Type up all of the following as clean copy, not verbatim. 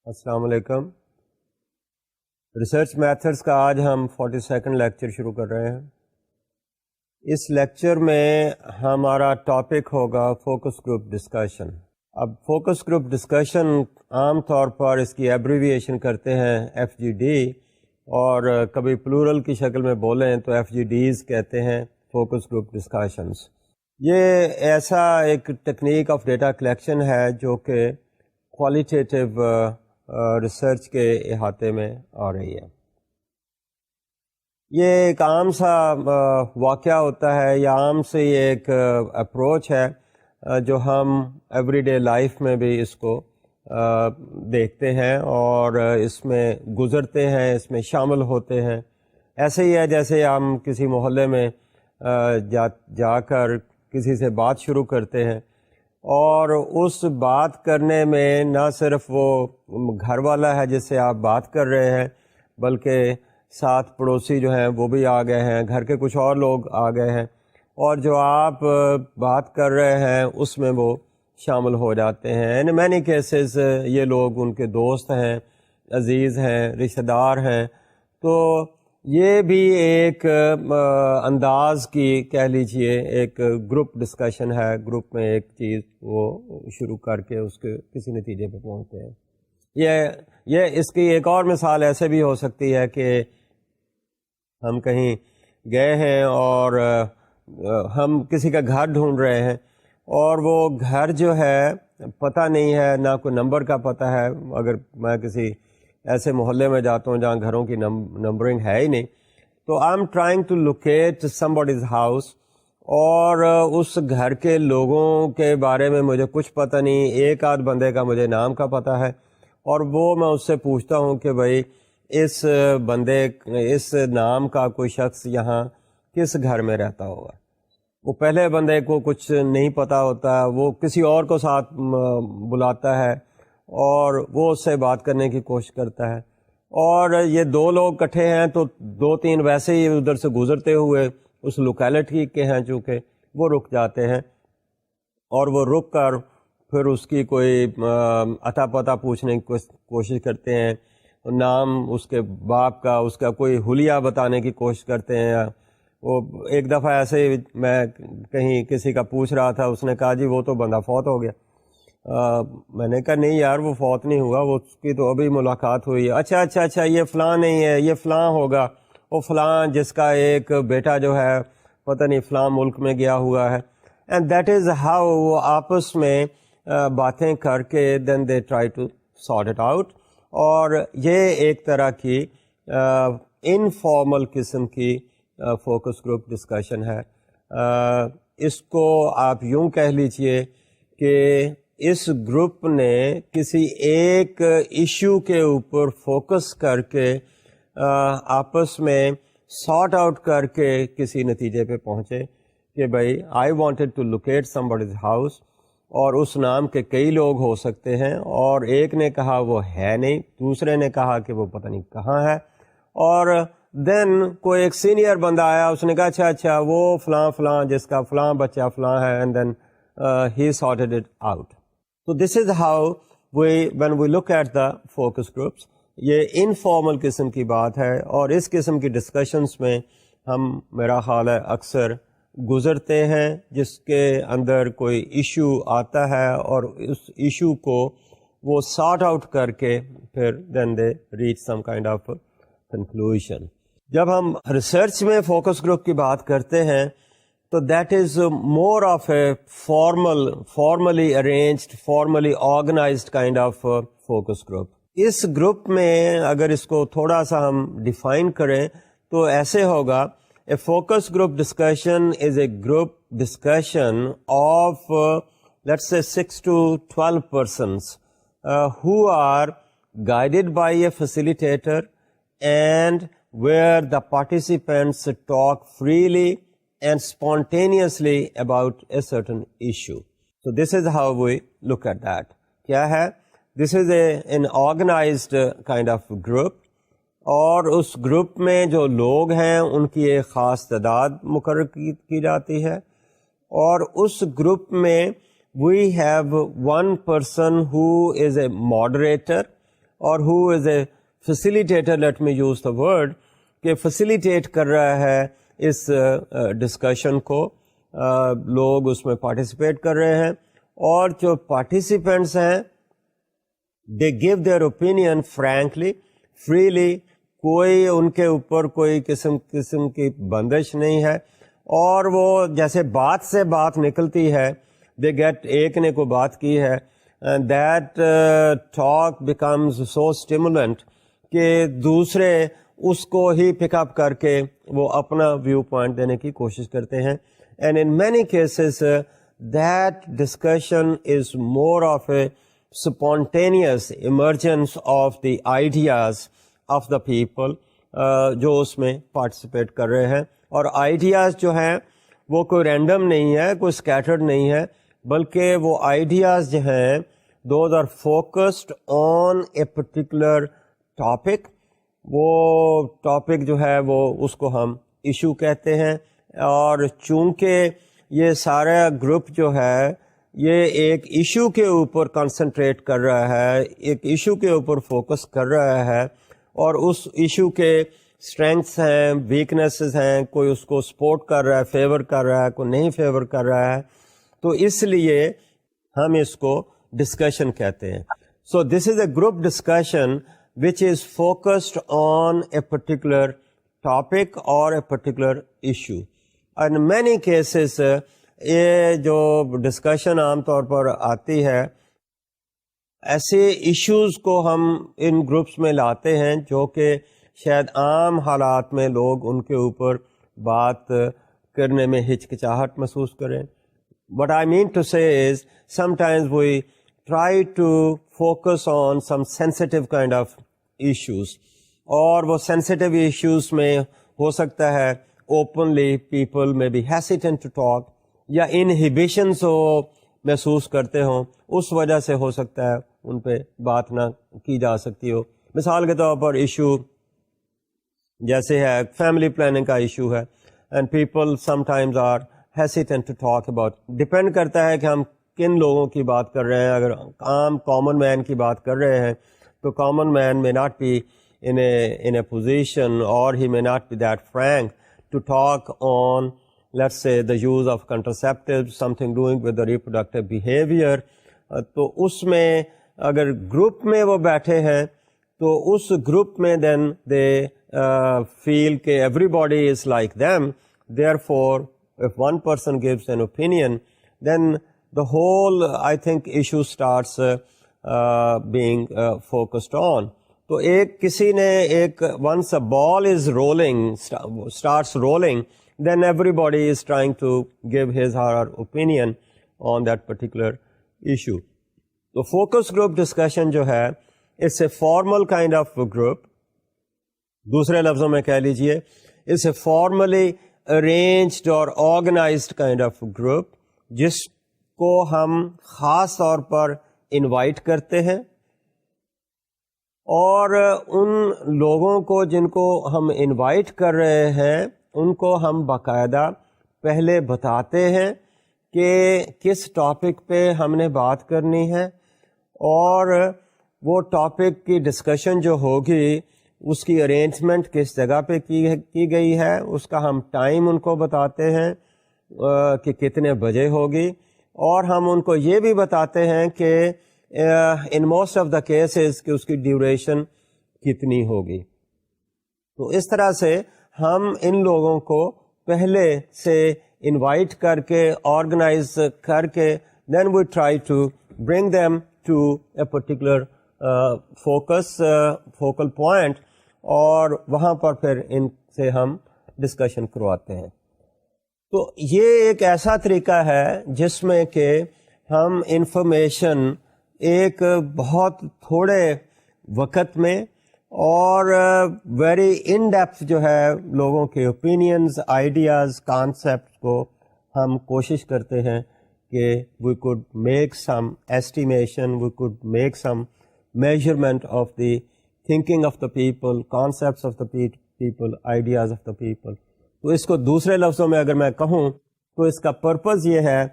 السلام علیکم۔ Research methods کا آج ہم 42 لیکچر شروع کر رہے ہیں۔ اس لیکچر میں ہمارا ٹاپک ہوگا فوکس گروپ ڈسکشن۔ اب فوکس گروپ ڈسکشن عام طور پر اس کی ایبریویشن کرتے ہیں FGD، اور کبھی پلورل کی شکل میں بولیں تو FGDs کہتے ہیں، فوکس گروپ ڈسکشنز۔ یہ ایسا ایک ٹیکنیک آف ڈیٹا کلیکشن ہے جو کہ کوالٹیٹیو ریسرچ کے احاطے میں آ رہی ہے۔ یہ ایک عام سا واقعہ ہوتا ہے یا عام سے یہ ایک اپروچ ہے جو ہم ایوری ڈے لائف میں بھی اس کو دیکھتے ہیں اور اس میں گزرتے ہیں، اس میں شامل ہوتے ہیں۔ ایسے ہی ہے جیسے ہم کسی محلے میں جا کر کسی سے بات شروع کرتے ہیں، اور اس بات کرنے میں نہ صرف وہ گھر والا ہے جس سے آپ بات کر رہے ہیں، بلکہ ساتھ پڑوسی جو ہیں وہ بھی آ گئے ہیں، گھر کے کچھ اور لوگ آ گئے ہیں، اور جو آپ بات کر رہے ہیں اس میں وہ شامل ہو جاتے ہیں۔ ان مینی کیسز یہ لوگ ان کے دوست ہیں، عزیز ہیں، رشتہ دار ہیں۔ تو یہ بھی ایک انداز کی کہہ لیجئے ایک گروپ ڈسکشن ہے۔ گروپ میں ایک چیز وہ شروع کر کے اس کے کسی نتیجے پہ پہنچتے ہیں۔ یہ اس کی ایک اور مثال ایسے بھی ہو سکتی ہے کہ ہم کہیں گئے ہیں اور ہم کسی کا گھر ڈھونڈ رہے ہیں، اور وہ گھر جو ہے پتہ نہیں ہے، نہ کوئی نمبر کا پتہ ہے۔ اگر میں کسی ایسے محلے میں جاتا ہوں جہاں گھروں کی نمبرنگ ہے ہی نہیں، تو I am trying to locate some bodies house, اور اس گھر کے لوگوں کے بارے میں مجھے کچھ پتہ نہیں، ایک آدھ بندے کا مجھے نام کا پتہ ہے، اور وہ میں اس سے پوچھتا ہوں کہ بھائی اس نام کا کوئی شخص یہاں کس گھر میں رہتا ہوگا۔ وہ پہلے بندے کو کچھ نہیں پتہ ہوتا، وہ کسی اور کو ساتھ بلاتا ہے اور وہ اس سے بات کرنے کی کوشش کرتا ہے، اور یہ دو لوگ اکٹھے ہیں تو دو تین ویسے ہی ادھر سے گزرتے ہوئے اس لوکیلٹی کے ہیں چونکہ وہ رک جاتے ہیں، اور وہ رک کر پھر اس کی کوئی اتا پتہ پوچھنے کی کوشش کرتے ہیں، نام اس کے باپ کا، اس کا کوئی حلیہ بتانے کی کوشش کرتے ہیں۔ وہ ایک دفعہ ایسے ہی میں کہیں کسی کا پوچھ رہا تھا، اس نے کہا جی وہ تو بندہ فوت ہو گیا۔ میں نے کہا نہیں یار، وہ فوت نہیں ہوا، وہ اس کی تو ابھی ملاقات ہوئی ہے۔ اچھا یہ فلاں نہیں ہے، یہ فلاں ہوگا، وہ فلاں جس کا ایک بیٹا جو ہے پتہ نہیں فلاں ملک میں گیا ہوا ہے۔ اینڈ دیٹ از ہاؤ وہ آپس میں باتیں کر کے then they try to sort it out, اور یہ ایک طرح کی انفارمل قسم کی فوکس گروپ ڈسکشن ہے۔ اس کو آپ یوں کہہ لیجئے کہ اس گروپ نے کسی ایک ایشو کے اوپر فوکس کر کے آپس میں سارٹ آؤٹ کر کے کسی نتیجے پہ پہنچے کہ بھائی I wanted to locate some bodies house, اور اس نام کے کئی لوگ ہو سکتے ہیں، اور ایک نے کہا وہ ہے نہیں، دوسرے نے کہا کہ وہ پتہ نہیں کہاں ہے، اور دین کوئی ایک سینئر بندہ آیا، اس نے کہا اچھا وہ فلاں جس کا فلاں بچہ فلاں ہے، and then he sorted it out. So this is how when we look at the focus groups، یہ انفارمل قسم کی بات ہے، اور اس قسم کی ڈسکشنز میں ہم میرا خیال ہے اکثر گزرتے ہیں، جس کے اندر کوئی ایشو آتا ہے اور اس ایشو کو وہ سارٹ آؤٹ کر کے پھر then they reach some kind of conclusion۔ جب ہم ریسرچ میں فوکس گروپ کی بات کرتے ہیں تو that is more of a formally arranged, formally organized kind of focus group. اس گروپ میں اگر اس کو تھوڑا سا ہم ڈیفائن کریں تو ایسے ہوگا، a focus group discussion is a group discussion of let's say 6 to 12 persons who are guided by a facilitator and where the participants talk freely and spontaneously about a certain issue. So this is how we look at that. کیا ہے؟ This is an organized kind of group، اور اس group میں جو لوگ ہیں ان کی ایک خاص تعداد مقرر کی جاتی ہے، اور اس گروپ میں we have one person who is a moderator اور who is a facilitator, let me use the word, کہ facilitate کر رہا ہے اس ڈسکشن کو. لوگ اس میں پارٹیسپیٹ کر رہے ہیں اور جو پارٹیسپینٹس ہیں they give their opinion frankly, freely, کوئی ان کے اوپر کوئی قسم کی بندش نہیں ہے, اور وہ جیسے بات سے بات نکلتی ہے, they get ایک نے کوئی بات کی ہے, and that talk becomes so stimulant کہ دوسرے اس کو ہی پک اپ کر کے وہ اپنا ویو پوائنٹ دینے کی کوشش کرتے ہیں. And in many cases that discussion is more of a spontaneous emergence of the ideas of the people جو اس میں پارٹیسپیٹ کر رہے ہیں, اور آئیڈیاز جو ہیں وہ کوئی رینڈم نہیں ہے, کوئی اسکیٹرڈ نہیں ہے, بلکہ وہ آئیڈیاز جو ہیں those are focused on a particular topic. وہ ٹاپک جو ہے وہ اس کو ہم ایشو کہتے ہیں, اور چونکہ یہ سارا گروپ جو ہے یہ ایک ایشو کے اوپر کنسنٹریٹ کر رہا ہے, ایک ایشو کے اوپر فوکس کر رہا ہے, اور اس ایشو کے اسٹرینگس ہیں, ویکنیسز ہیں, کوئی اس کو سپورٹ کر رہا ہے, فیور کر رہا ہے, کوئی نہیں فیور کر رہا ہے, تو اس لیے ہم اس کو ڈسکشن کہتے ہیں. So this is a group discussion which is focused on a particular topic or a particular issue. In many cases یہ جو ڈسکشن عام طور پر آتی ہے, ایسے ایشوز کو ہم ان گروپس میں لاتے ہیں جو کہ شاید عام حالات میں لوگ ان کے اوپر بات کرنے میں ہچکچاہٹ محسوس کریں. What I mean to say is sometimes we try to focus on some sensitive kind of issues, اور وہ sensitive issues میں ہو سکتا ہے openly people may be hesitant to talk, یا inhibitions وہ محسوس کرتے ہوں, اس وجہ سے ہو سکتا ہے ان پہ بات نہ کی جا سکتی ہو. مثال کے طور پر ایشو جیسے ہے فیملی پلاننگ کا ایشو ہے, and people sometimes are hesitant to talk about. Depend کرتا ہے کہ ہم کن لوگوں کی بات کر رہے ہیں. اگر عام کامن مین کی بات کر رہے ہیں تو common man may not be in a position, or he may not be that frank to talk on, let's say, the use of contraceptives, something doing with the reproductive behavior. تو اس میں اگر group میں وہ بیٹھے ہیں تو اس group میں then they feel کہ everybody is like them. Therefore, if one person gives an opinion, then the whole, I think, issue starts being focused on. تو ایک کسی نے ایک once a ball is rolling, starts rolling, then everybody is trying to give his or her opinion on that particular issue. تو focus group discussion جو ہے it's a formal kind of group. دوسرے لفظوں میں کہہ لیجئے it's a formally arranged or organized kind of group جس کو ہم خاص طور پر انوائٹ کرتے ہیں, اور ان لوگوں کو جن کو ہم انوائٹ کر رہے ہیں ان کو ہم باقاعدہ پہلے بتاتے ہیں کہ کس ٹاپک پہ ہم نے بات کرنی ہے, اور وہ ٹاپک کی ڈسکشن جو ہوگی اس کی ارینجمنٹ کس جگہ پہ کی گئی ہے, اس کا ہم ٹائم ان کو بتاتے ہیں کہ کتنے بجے ہوگی, اور ہم ان کو یہ بھی بتاتے ہیں کہ ان موسٹ آف دا کیسز کہ اس کی ڈیوریشن کتنی ہوگی. تو اس طرح سے ہم ان لوگوں کو پہلے سے انوائٹ کر کے آرگنائز کر کے then we try to bring them to a particular focal point, اور وہاں پر پھر ان سے ہم ڈسکشن کرواتے ہیں. تو یہ ایک ایسا طریقہ ہے جس میں کہ ہم انفارمیشن ایک بہت تھوڑے وقت میں اور ویری ان ڈیپتھ جو ہے لوگوں کے اوپینینز, آئیڈیاز, کانسیپٹ کو ہم کوشش کرتے ہیں کہ we could make some estimation, we could make some measurement of the thinking of the people, concepts of the people, ideas of the people. تو اس کو دوسرے لفظوں میں اگر میں کہوں تو اس کا پرپز یہ ہے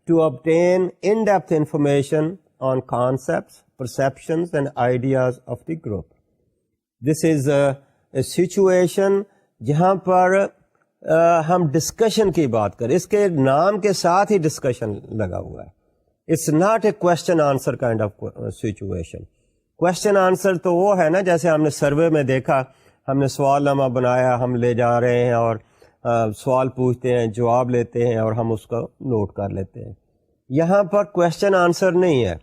to obtain in-depth information on concepts, perceptions and ideas of the group. This is a situation جہاں پر ہم ڈسکشن کی بات کریں. اس کے نام کے ساتھ ہی ڈسکشن لگا ہوا ہے. It's not a question answer kind of situation. Question answer تو وہ ہے نا جیسے ہم نے سروے میں دیکھا, ہم نے سوال نامہ بنایا, ہم لے جا رہے ہیں اور سوال پوچھتے ہیں, جواب لیتے ہیں اور ہم اس کو نوٹ کر لیتے ہیں. یہاں پر کوشچن آنسر نہیں ہے.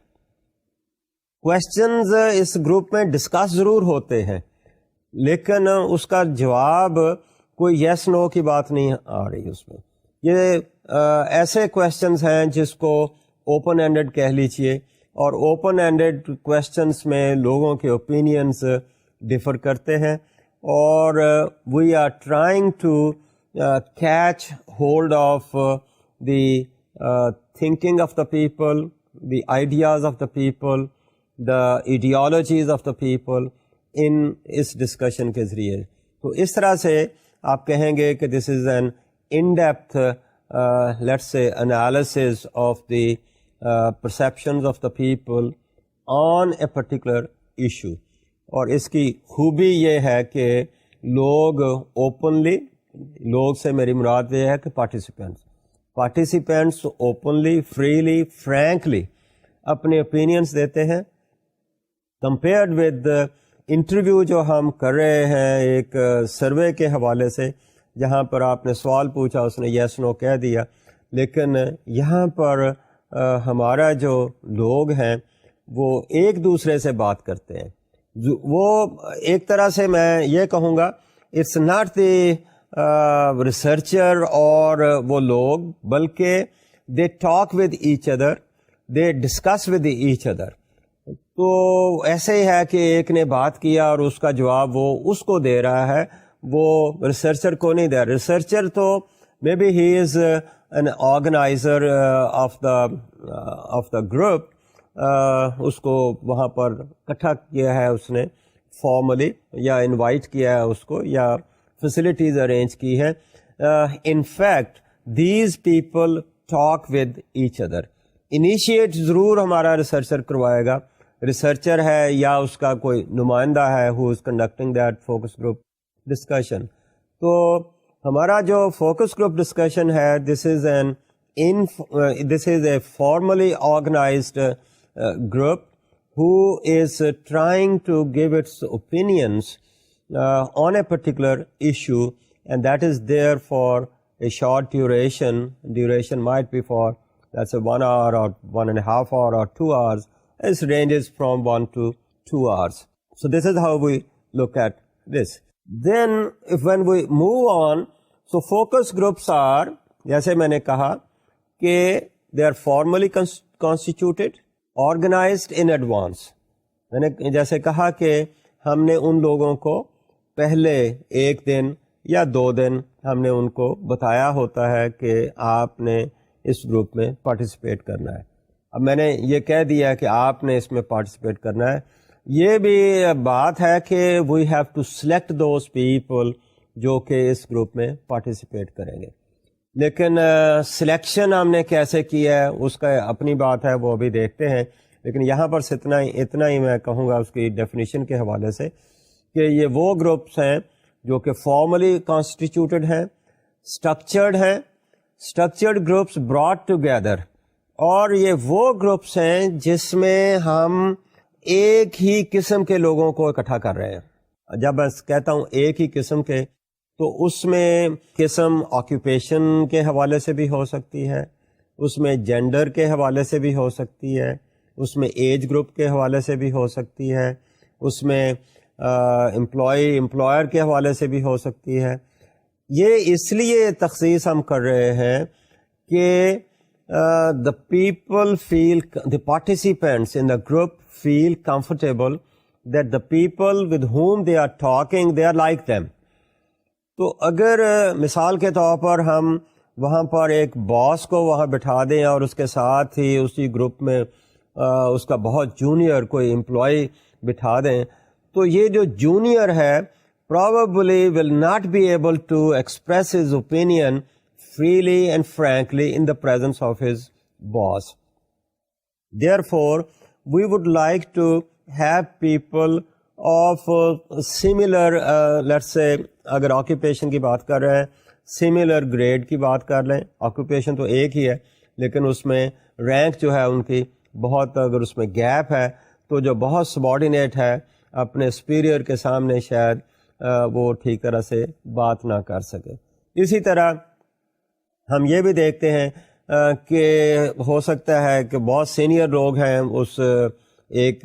کوشچنز اس گروپ میں ڈسکس ضرور ہوتے ہیں لیکن اس کا جواب کوئی یس نو کی بات نہیں آ رہی اس میں. یہ ایسے کوشچنز ہیں جس کو اوپن اینڈڈ کہہ لیجیے, اور اوپن اینڈڈ کوشچنس میں لوگوں کے اوپینینس ڈفر کرتے ہیں, اور we are trying to catch hold of the thinking of the people, the ideas of the people, the ideologies of the people in اس ڈسکشن کے ذریعے. تو اس طرح سے آپ کہیں گے کہ this is an in depth let's say analysis of the perceptions of the people on a particular issue. اور اس کی خوبی یہ ہے کہ لوگ اوپنلی, لوگ سے میری مراد یہ ہے کہ پارٹیسپینٹس اوپنلی, فریلی, فرینکلی اپنے اوپینینس دیتے ہیں, کمپیئرڈ ود انٹرویو جو ہم کر رہے ہیں ایک سروے کے حوالے سے, جہاں پر آپ نے سوال پوچھا, اس نے یس نو کہہ دیا. لیکن یہاں پر ہمارا جو لوگ ہیں وہ ایک دوسرے سے بات کرتے ہیں. وہ ایک طرح سے میں یہ کہوں گا اٹس ناٹ دی ریسرچر اور وہ لوگ, بلکہ they talk with each other, they discuss with each other. تو ایسے ہی ہے کہ ایک نے بات کیا اور اس کا جواب وہ اس کو دے رہا ہے, وہ ریسرچر کو نہیں دے رہا. ریسرچر تو مے be he is an organizer of the group, اس کو وہاں پر اکٹھا کیا ہے اس نے فارملی, یا انوائٹ کیا ہے اس کو, یا فیسلٹیز ارینج کی ہے. In fact these people talk with each other. Initiate ضرور ہمارا ریسرچر کروائے گا, ریسرچر ہے یا اس کا کوئی نمائندہ ہے who is conducting that focus group discussion. تو ہمارا جو فوکس گروپ ڈسکشن ہے, this is a formally organized group who is trying to give its opinions on a particular issue, and that is there for a short duration. Duration might be for, let's say, 1 hour or 1.5 hour or 2 hours. It ranges from 1 to 2 hours. So this is how we look at this. Then when we move on, so focus groups are, جیسے میں نے کہا کہ they are formally constituted, organized in advance. میں نے جیسے کہا کہ ہم نے ان لوگوں کو پہلے 1 دن یا 2 دن ہم نے ان کو بتایا ہوتا ہے کہ آپ نے اس گروپ میں پارٹیسپیٹ کرنا ہے. اب میں نے یہ کہہ دیا کہ آپ نے اس میں پارٹیسپیٹ کرنا ہے. یہ بھی بات ہے کہ we have to select those people جو کہ اس گروپ میں پارٹیسپیٹ کریں گے. لیکن سلیکشن ہم نے کیسے کیا ہے اس کا اپنی بات ہے, وہ ابھی دیکھتے ہیں. لیکن یہاں پر اتنا ہی میں کہوں گا اس کی ڈیفینیشن کے حوالے سے کہ یہ وہ گروپس ہیں جو کہ فارملی کانسٹیٹیوٹڈ ہیں, اسٹرکچرڈ ہیں, اسٹرکچرڈ گروپس براٹ ٹوگیدر. اور یہ وہ گروپس ہیں جس میں ہم ایک ہی قسم کے لوگوں کو اکٹھا کر رہے ہیں. جب میں کہتا ہوں ایک ہی قسم کے, تو اس میں قسم آکیوپیشن کے حوالے سے بھی ہو سکتی ہے, اس میں جینڈر کے حوالے سے بھی ہو سکتی ہے, اس میں ایج گروپ کے حوالے سے بھی ہو سکتی ہے, اس میں امپلائر کے حوالے سے بھی ہو سکتی ہے. یہ اس لیے تخصیص ہم کر رہے ہیں کہ the people feel, the participants in the group feel comfortable that the people with whom they are talking, they are like them. تو اگر مثال کے طور پر ہم وہاں پر ایک باس کو وہاں بٹھا دیں اور اس کے ساتھ ہی اسی گروپ میں اس کا بہت جونیئر کوئی امپلائی بٹھا دیں, تو یہ جو جونیئر ہے probably will not be able to express his opinion freely and frankly in the presence of his boss. Therefore, we would like to have people of similar let's say اگر occupation کی بات کر رہے ہیں similar grade کی بات کر لیں. occupation تو ایک ہی ہے لیکن اس میں رینک جو ہے ان کی بہت, اگر اس میں گیپ ہے تو جو بہت سبارڈینیٹ ہے اپنے سپیریئر کے سامنے شاید وہ ٹھیک طرح سے بات نہ کر سکے. اسی طرح ہم یہ بھی دیکھتے ہیں کہ ہو سکتا ہے کہ بہت سینئر لوگ ہیں اس ایک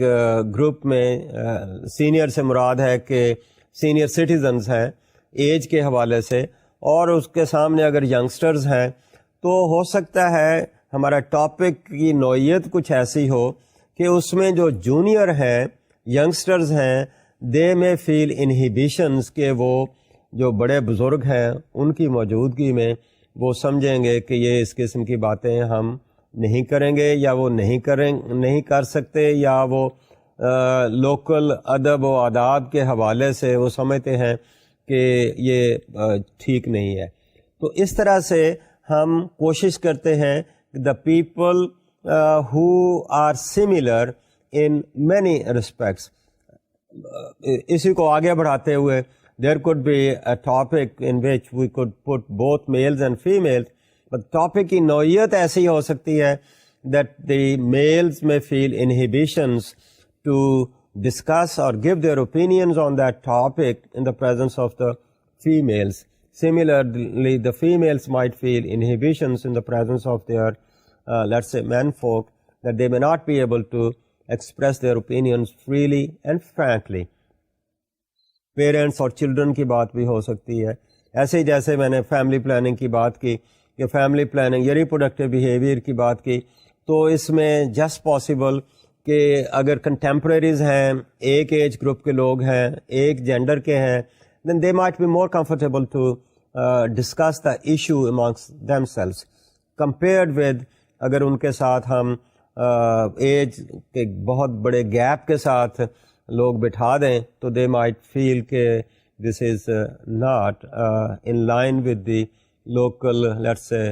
گروپ میں. سینئر سے مراد ہے کہ سینئر سٹیزنز ہیں ایج کے حوالے سے, اور اس کے سامنے اگر ینگسٹرز ہیں تو ہو سکتا ہے ہمارا ٹاپک کی نوعیت کچھ ایسی ہو کہ اس میں جو جونیئر ہیں, ینگسٹرز ہیں, دے میں فیل انہیبیشنز کہ وہ جو بڑے بزرگ ہیں ان کی موجودگی میں وہ سمجھیں گے کہ یہ اس قسم کی باتیں ہم نہیں کریں گے, یا وہ نہیں کر سکتے, یا وہ لوکل ادب و آداب کے حوالے سے وہ سمجھتے ہیں کہ یہ ٹھیک نہیں ہے. تو اس طرح سے ہم کوشش کرتے ہیں the people who are similar in many respects. اسی کو آگے بڑھاتے ہوئے there could be a topic in which we could put both males and females, but topic کی نوعیت ایسی ہو سکتی ہے that the males may feel inhibitions to discuss or give their opinions on that topic in the presence of the females. Similarly, the females might feel inhibitions in the presence of their let's say men folk, that they may not be able to express their opinions freely and frankly. Parents اور children کی بات بھی ہو سکتی ہے. ایسے ہی جیسے میں نے فیملی پلاننگ کی بات کی کہ فیملی پلاننگ یا ریپروڈکٹیو بیہیویئر کی بات کی, تو اس میں جسٹ پاسبل کہ اگر کنٹمپریریز ہیں, ایک ایج گروپ کے لوگ ہیں, ایک جینڈر کے ہیں, then they might be more comfortable to discuss the issue amongst themselves compared with اگر ان کے ساتھ ہم ایج کے بہت بڑے گیپ کے ساتھ لوگ بٹھا دیں تو دے مائٹ فیل کہ this is not in line with the local let's say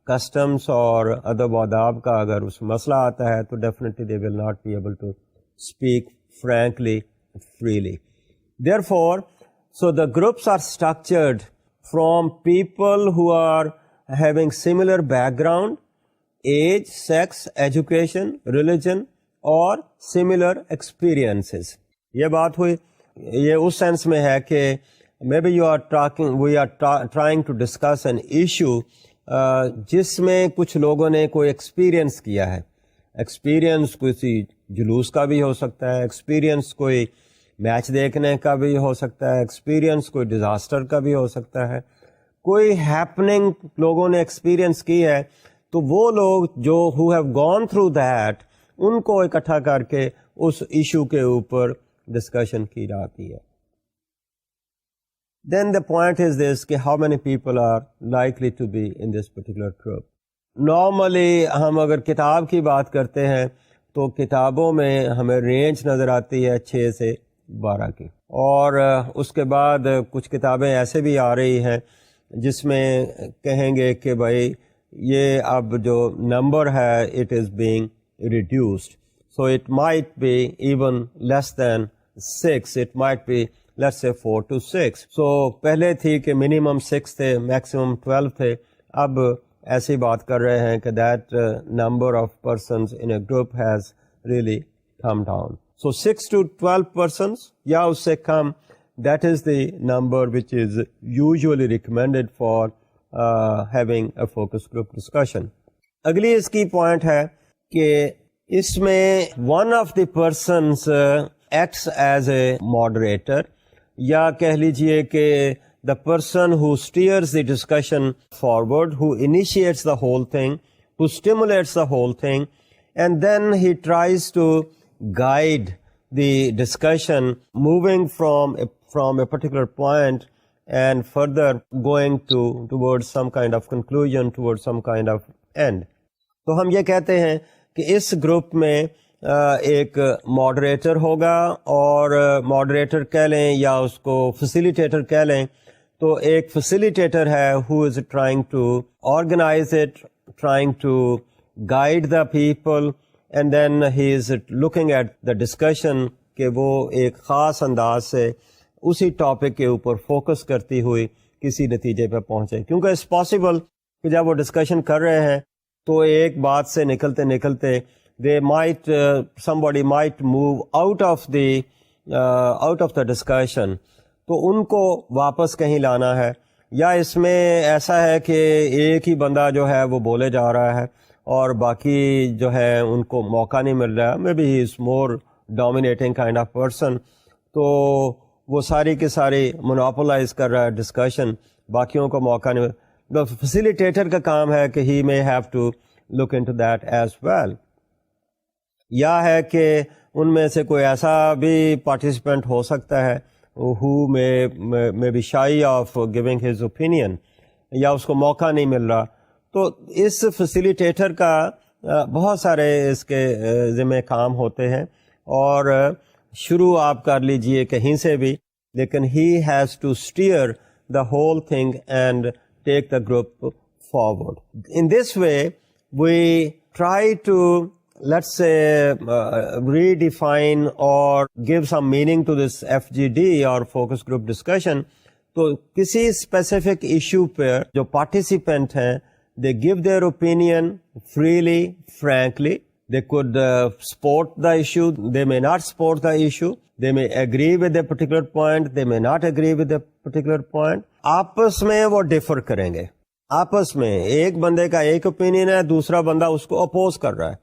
customs اور ادب و آداب کا. اگر اس مسئلہ آتا ہے تو definitely they will not be able to speak frankly freely. Therefore, so the groups are structured from people who are having similar background, age, sex, education, religion اور similar experiences. یہ بات ہوئی, یہ اس سینس میں ہے کہ maybe we are trying to discuss an issue جس میں کچھ لوگوں نے کوئی ایکسپیرئنس کیا ہے. ایکسپیرئنس کسی جلوس کا بھی ہو سکتا ہے, ایکسپیرئنس کوئی میچ دیکھنے کا بھی ہو سکتا ہے, ایکسپیرئنس کوئی ڈیزاسٹر کا بھی ہو سکتا ہے, کوئی ہیپننگ لوگوں نے ایکسپیرئنس کی ہے. تو وہ لوگ جو who have gone through that ان کو اکٹھا کر کے اس ایشو کے اوپر ڈسکشن کی جاتی ہے. Then the point is this کہ how many people are likely to be in this particular group. Normally ہم اگر کتاب کی بات کرتے ہیں تو کتابوں میں ہمیں رینج نظر آتی ہے 6 سے 12 کی, اور اس کے بعد کچھ کتابیں ایسے بھی آ رہی ہیں جس میں کہیں گے کہ بھائی یہ اب جو نمبر ہے it is being reduced, so it might be even less than 6, it might be let's say 4 to 6. so پہلے تھی کہ منیمم 6 تھے, میکسیمم 12 تھے, اب ایسی بات کر رہے ہیں کہ that number of persons in a group has really come down. So 6 to 12 persons یا اس سے کم, that is the number which is usually recommended for having a focus group discussion. اگلی اس کی پوائنٹ ہے کہ اس میں one of the persons acts as a moderator, یا کہہ لیجئے کہ the person who steers the discussion forward, who initiates the whole thing, who stimulates the whole thing, and then he tries to guide the discussion moving from a particular point and further going towards some kind of conclusion, towards some kind of end. تو ہم یہ کہتے ہیں کہ اس group میں ایک moderator ہوگا, اور ماڈریٹر کہہ لیں یا اس کو فیسیلیٹیٹر کہہ لیں. تو ایک فیسیلیٹیٹر ہے who is trying to organize it, trying to guide the people, and then he is looking at the discussion کہ وہ ایک خاص انداز سے اسی ٹاپک کے اوپر فوکس کرتی ہوئی کسی نتیجے پہ پہنچے. کیونکہ اٹس پاسبل کہ جب وہ ڈسکشن کر رہے ہیں تو ایک بات سے نکلتے نکلتے somebody might move out of the discussion, تو ان کو واپس کہیں لانا ہے. یا اس میں ایسا ہے کہ ایک ہی بندہ جو ہے وہ بولے جا رہا ہے اور باقی جو ہے ان کو موقع نہیں مل رہا ہے. May be he is more dominating kind of person, تو وہ ساری کی ساری مونوپولائز کر رہا ہے ڈسکشن, باقیوں کو موقع نہیں. فیسیلیٹیٹر کا کام ہے کہ ہی may have to look into that as well. یا ہے کہ ان میں سے کوئی ایسا بھی پارٹیسپینٹ ہو سکتا ہے who may be shy of giving his opinion, یا اس کو موقع نہیں مل رہا. تو اس فیسیلیٹیٹر کا بہت سارے اس کے ذمہ کام ہوتے ہیں, اور شروع آپ کر لیجئے کہیں سے بھی, لیکن he has to steer the whole thing and take the group forward. In this way, we try to, let's say, redefine or give some meaning to this FGD or focus group discussion. تو کسی specific issue پہ جو participant ہیں, they give their opinion freely, frankly. They could support the issue, they may not support the issue, they may agree with a particular point, they may not agree with a particular point. آپس میں وہ defer کریں گے. آپس میں ایک بندے کا ایک اوپینین ہے, دوسرا بندہ اس کو اپوز کر رہا ہے,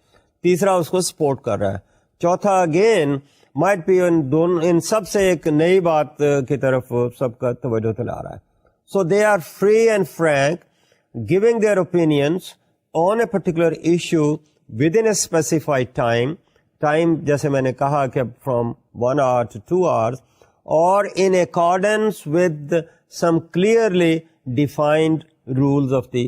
تیسرا اس کو سپورٹ کر رہا ہے, چوتھا اگین مائٹ بی ان سب سے ایک نئی بات کی طرف سب کا توجہ دلا رہا ہے. So they are free and frank giving their opinions on a particular issue within a specified time جیسے میں نے کہا کہ فرام 1 hour to 2 hours, اور in accordance with some clearly defined rules of the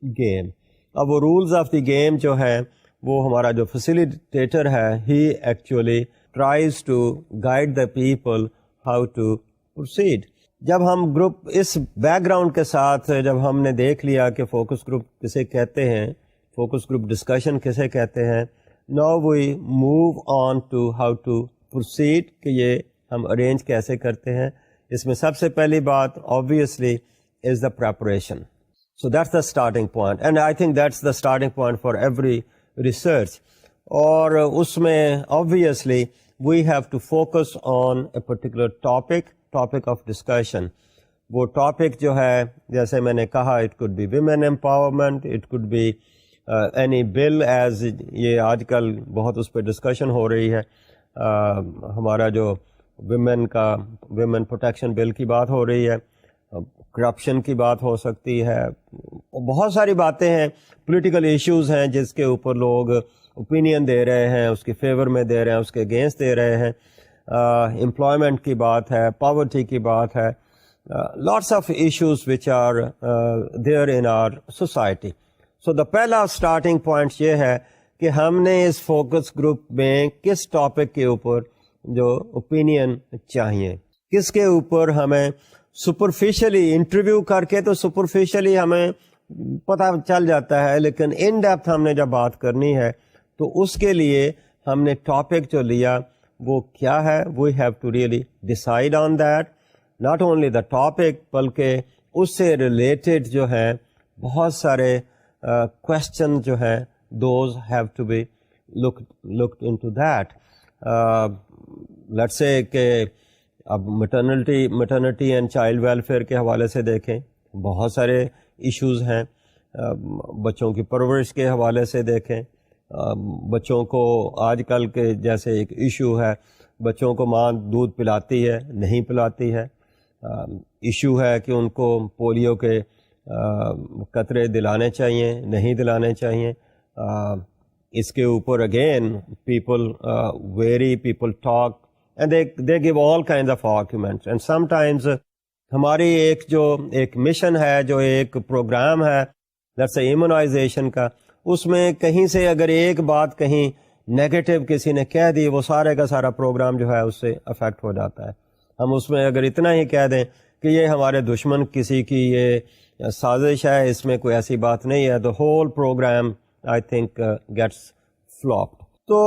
game. اب وہ rules of the game جو ہے وہ ہمارا جو فیسیلیٹیٹر ہے, he actually tries to guide the people how to proceed. جب ہم گروپ اس بیک گراؤنڈ کے ساتھ جب ہم نے دیکھ لیا کہ فوکس گروپ کسے کہتے ہیں, فوکس گروپ ڈسکشن کسے کہتے ہیں, now we move on to how to proceed کہ یہ ہم ارینج کیسے کرتے ہیں. اس میں سب سے پہلی بات obviously is the preparation. So that's the starting point, and I think that's the starting point for every research. اور اس میں obviously we have to focus on a particular topic of discussion. وہ ٹاپک جو ہے جیسے میں نے کہا, it could be women empowerment, it could be any bill, as یہ آج کل بہت اس پہ ڈسکشن ہو رہی ہے. ہمارا جو ویمن پروٹیکشن بل کی بات ہو رہی ہے, کرپشن کی بات ہو سکتی ہے, بہت ساری باتیں ہیں, پولیٹیکل ایشوز ہیں جس کے اوپر لوگ اوپینین دے رہے ہیں, اس کے فیور میں دے رہے ہیں, اس کے اگینسٹ دے رہے ہیں. امپلائمنٹ کی بات ہے, پاورٹی کی بات ہے, lots of issues which are there in our society. So the پہلا اسٹارٹنگ پوائنٹ یہ ہے کہ ہم نے اس فوکس گروپ میں کس ٹاپک کے اوپر جو اوپینین چاہیے, کس کے اوپر ہمیں سپرفیشلی انٹرویو کر کے تو سپرفیشلی ہمیں پتہ چل جاتا ہے, لیکن ان ڈیپتھ ہم نے جب بات کرنی ہے تو اس کے لیے ہم نے ٹاپک جو لیا وہ کیا ہے. We have to really decide on that, not only the topic بلکہ اس سے ریلیٹڈ جو ہے بہت سارے کوشچن جو ہیں, those have to be looked into that. Let's say کہ اب مٹرنٹی اینڈ چائلڈ ویلفیئر کے حوالے سے دیکھیں, بہت سارے ایشوز ہیں. بچوں کی پرورش کے حوالے سے دیکھیں, بچوں کو آج کل کے جیسے ایک ایشو ہے, بچوں کو ماں دودھ پلاتی ہے نہیں پلاتی ہے. ایشو ہے کہ ان کو پولیو کے قطرے دلانے چاہیے نہیں دلانے چاہیے. اس کے اوپر again people talk and they give all kind of arguments. And some times ہماری ایک مشن ہے, جو ایک پروگرام ہے دیٹس ایمونائزیشن کا, اس میں کہیں سے اگر ایک بات کہیں نیگیٹو کسی نے کہہ دی, وہ سارے کا سارا پروگرام جو ہے اس سے افیکٹ ہو جاتا ہے. ہم اس میں اگر اتنا ہی کہہ دیں کہ یہ ہمارے دشمن کسی کی یہ سازش ہے, اس میں کوئی ایسی بات نہیں ہے, the whole program I think gets flopped. تو